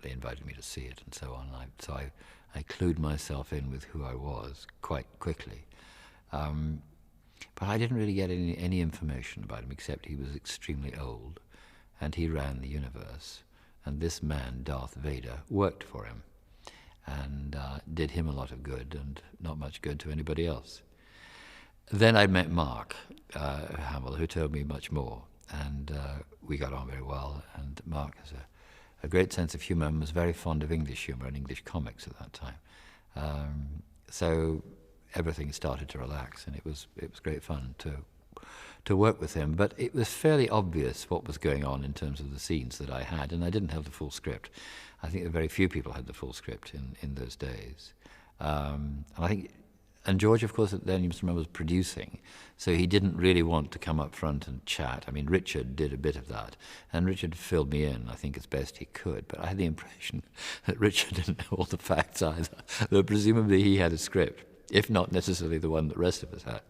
they invited me to see it and so on. So I clued myself in with who I was quite quickly. But I didn't really get any information about him except he was extremely old and he ran the universe. And this man, Darth Vader, worked for him and did him a lot of good and not much good to anybody else. Then I met Mark Hamill, who told me much more, and we got on very well. And Mark has a great sense of humour and was very fond of English humour and English comics at that time. So everything started to relax, and it was great fun to work with him. But it was fairly obvious what was going on in terms of the scenes that I had, and I didn't have the full script. I think that very few people had the full script in those days. And George, of course, then you must remember, was producing, so he didn't really want to come up front and chat. I mean, Richard did a bit of that, and Richard filled me in, I think, as best he could, but I had the impression that Richard didn't know all the facts either, though presumably he had a script, if not necessarily the one that the rest of us had.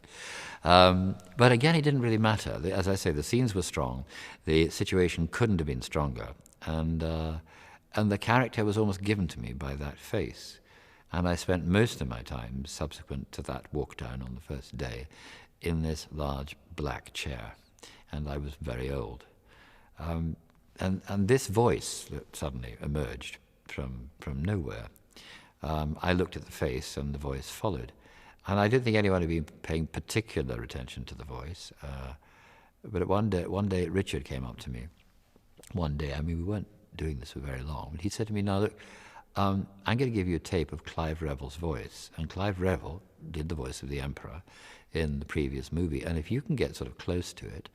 But again, it didn't really matter. As I say, the scenes were strong, the situation couldn't have been stronger, and the character was almost given to me by that face. And I spent most of my time subsequent to that walk down on the first day in this large black chair. And I was very old. And this voice that suddenly emerged from nowhere, I looked at the face and the voice followed. And I didn't think anyone had been paying particular attention to the voice. But one day Richard came up to me. One day, I mean, we weren't doing this for very long, but he said to me, "Now look, I'm going to give you a tape of Clive Revel's voice." And Clive Revel did the voice of the Emperor in the previous movie. And if you can get sort of close to it,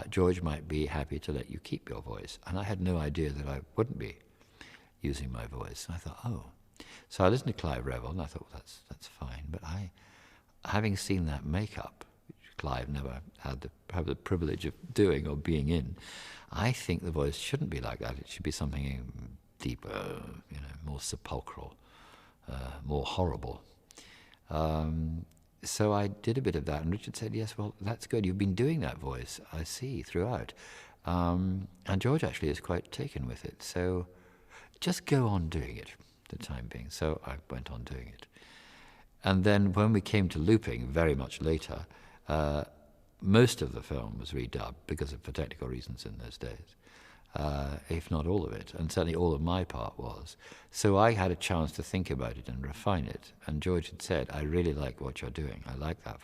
George might be happy to let you keep your voice. And I had no idea that I wouldn't be using my voice. And I thought, oh. So I listened to Clive Revel, and I thought, well, that's fine. But having seen that makeup, which Clive never had the privilege of doing or being in, I think the voice shouldn't be like that. It should be something deeper, more sepulchral, more horrible. So I did a bit of that, and Richard said, "Yes, well, that's good. You've been doing that voice, I see, throughout." And George actually is quite taken with it. So just go on doing it for the time being. So I went on doing it. And then when we came to looping, very much later, most of the film was redubbed for technical reasons in those days. If not all of it, and certainly all of my part was. So I had a chance to think about it and refine it, and George had said, "I really like what you're doing, I like that